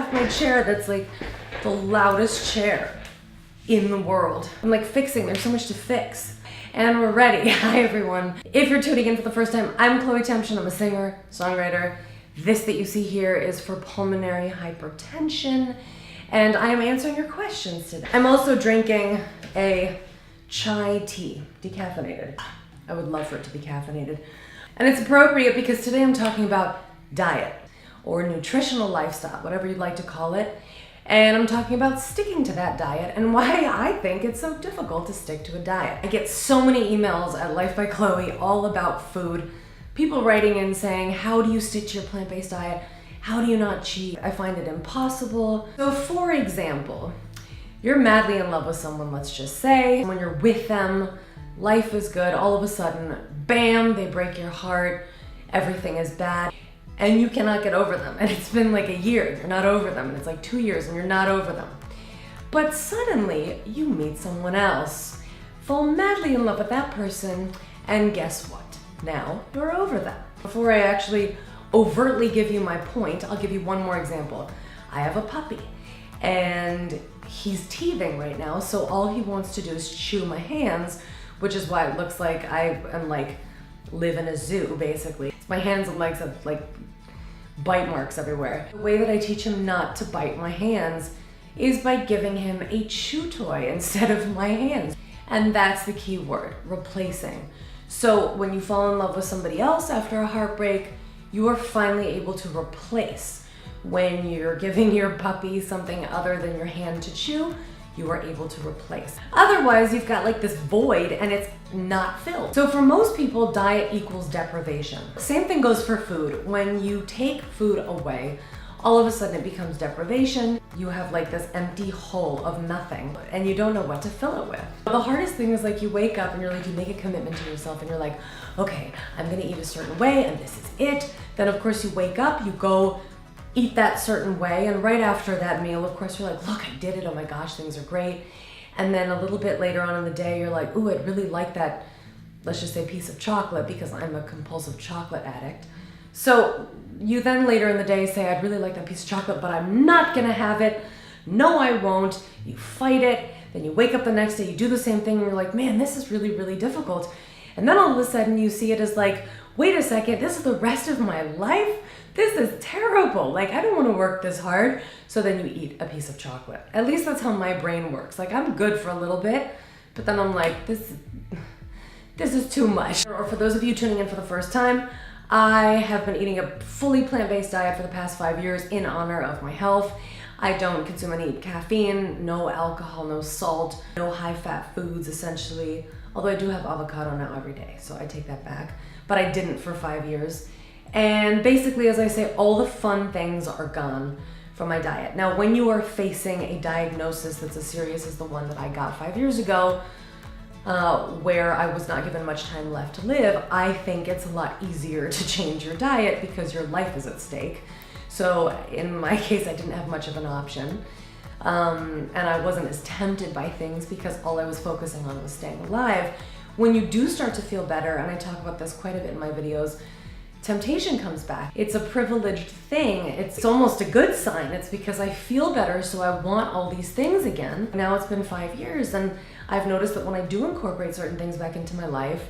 off my chair that's like the loudest chair in the world. I'm like fixing, there's so much to fix. And we're ready. Hi everyone. If you're tuning in for the first time, I'm Temtchine. I'm a singer, songwriter. This that you see here is for pulmonary hypertension, and I am answering your questions today. I'm also drinking a chai tea, decaffeinated. I would love for it to be caffeinated. And it's appropriate because today I'm talking about diet or nutritional lifestyle, whatever you'd like to call it. And I'm talking about sticking to that diet and why I think it's so difficult to stick to a diet. I get so many emails at Life by Chloe all about food. People writing in saying, how do you stick to your plant-based diet? How do you not cheat? I find it impossible. So for example, you're madly in love with someone, let's just say. When you're with them, life is good. All of a sudden, bam, they break your heart. Everything is bad. And you cannot get over them. And it's been like a year, you're not over them. And it's like 2 years and you're not over them. But suddenly you meet someone else, fall madly in love with that person, and guess what? Now you're over them. Before I actually overtly give you my point, I'll give you one more example. I have a puppy and he's teething right now. So all he wants to do is chew my hands, which is why it looks like I am like live in a zoo basically. My hands and legs have like bite marks everywhere. The way that I teach him not to bite my hands is by giving him a chew toy instead of my hands. And that's the key word, replacing. So when you fall in love with somebody else after a heartbreak, you are finally able to replace. When you're giving your puppy something other than your hand to chew, you are able to replace. Otherwise, you've got like this void and it's not filled. So for most people, diet equals deprivation. Same thing goes for food. When you take food away, all of a sudden it becomes deprivation. You have like this empty hole of nothing and you don't know what to fill it with. The hardest thing is like you wake up and you're like, you make a commitment to yourself and you're like, okay, I'm gonna eat a certain way and this is it. Then of course you wake up, you go eat that certain way, and right after that meal, of course, you're like, look, I did it, oh my gosh, things are great. And then a little bit later on in the day, you're like, ooh, I'd really like that, let's just say piece of chocolate, because I'm a compulsive chocolate addict. So you then later in the day say, I'd really like that piece of chocolate, but I'm not gonna have it. No, I won't. You fight it. Then you wake up the next day, you do the same thing, and you're like, man, this is really, really difficult. And then all of a sudden you see it as like, wait a second, this is the rest of my life? This is terrible. Like, I don't want to work this hard. So then you eat a piece of chocolate. At least that's how my brain works. Like, I'm good for a little bit, but then I'm like, this is too much. Or for those of you tuning in for the first time, I have been eating a fully plant-based diet for the past 5 years in honor of my health. I don't consume any caffeine, no alcohol, no salt, no high-fat foods, essentially. Although I do have avocado now every day, so I take that back. But I didn't for 5 years. And basically, as I say, all the fun things are gone from my diet. Now, when you are facing a diagnosis that's as serious as the one that I got 5 years ago, where I was not given much time left to live, I think it's a lot easier to change your diet because your life is at stake. So in my case, I didn't have much of an option. And I wasn't as tempted by things because all I was focusing on was staying alive. When you do start to feel better, and I talk about this quite a bit in my videos, temptation comes back. It's a privileged thing. It's almost a good sign. It's because I feel better, so I want all these things again. Now it's been 5 years, and I've noticed that when I do incorporate certain things back into my life,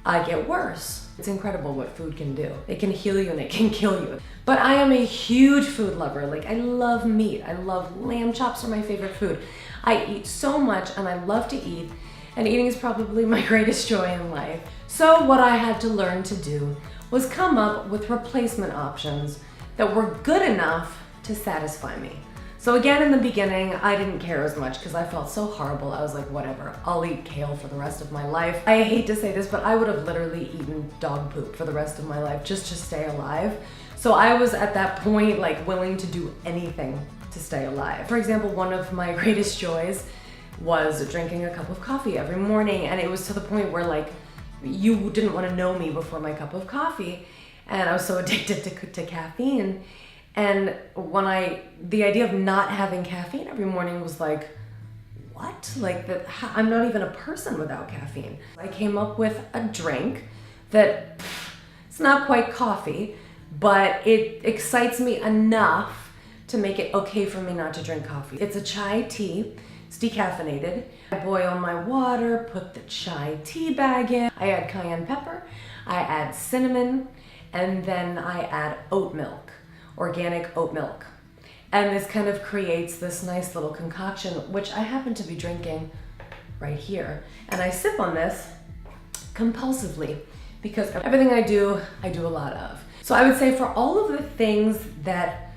I get worse. It's incredible what food can do. It can heal you and it can kill you. But I am a huge food lover. Like, I love meat. I love lamb chops are my favorite food. I eat so much and I love to eat, and eating is probably my greatest joy in life. So what I had to learn to do was come up with replacement options that were good enough to satisfy me. So again, in the beginning, I didn't care as much because I felt so horrible. I was like, whatever, I'll eat kale for the rest of my life. I hate to say this, but I would have literally eaten dog poop for the rest of my life just to stay alive. So I was at that point like willing to do anything to stay alive. For example, one of my greatest joys was drinking a cup of coffee every morning, and it was to the point where like you didn't want to know me before my cup of coffee, and I was so addicted to caffeine. And when the idea of not having caffeine every morning was like, what? Like, I'm not even a person without caffeine. I came up with a drink that, it's not quite coffee, but it excites me enough to make it okay for me not to drink coffee. It's a chai tea. It's decaffeinated. I boil my water, put the chai tea bag in. I add cayenne pepper, I add cinnamon, and then I add oat milk, organic oat milk. And this kind of creates this nice little concoction, which I happen to be drinking right here. And I sip on this compulsively because everything I do a lot of. So I would say for all of the things that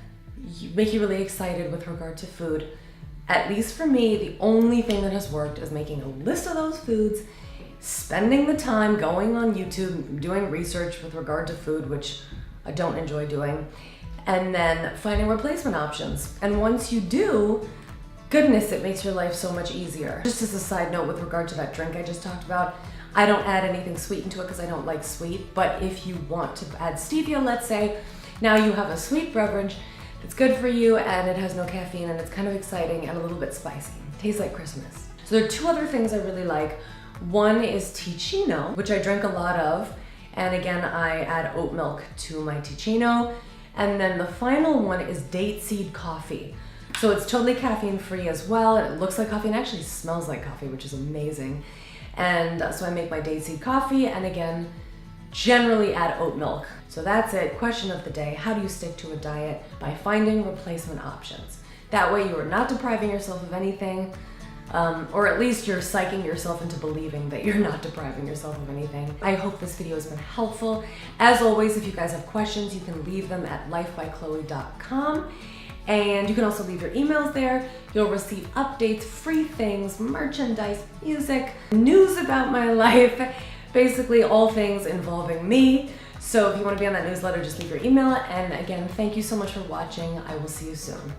make you really excited with regard to food, at least for me, the only thing that has worked is making a list of those foods, spending the time going on YouTube, doing research with regard to food, which I don't enjoy doing, and then finding replacement options. And once you do, goodness, it makes your life so much easier. Just as a side note with regard to that drink I just talked about, I don't add anything sweet into it because I don't like sweet, but if you want to add stevia, let's say, now you have a sweet beverage it's good for you and it has no caffeine and it's kind of exciting and a little bit spicy. Tastes like Christmas. So there are two other things I really like. One is Temtchine, which I drink a lot of. And again, I add oat milk to my Temtchine. And then the final one is date seed coffee. So it's totally caffeine free as well. And it looks like coffee and actually smells like coffee, which is amazing. And so I make my date seed coffee and again, generally add oat milk. So that's it. Question of the day. How do you stick to a diet? By finding replacement options. That way you are not depriving yourself of anything, or at least you're psyching yourself into believing that you're not depriving yourself of anything. I hope this video has been helpful. As always, if you guys have questions, you can leave them at lifebychloe.com. And you can also leave your emails there. You'll receive updates, free things, merchandise, music, news about my life, basically all things involving me. So if you want to be on that newsletter, just leave your email. And again, thank you so much for watching. I will see you soon.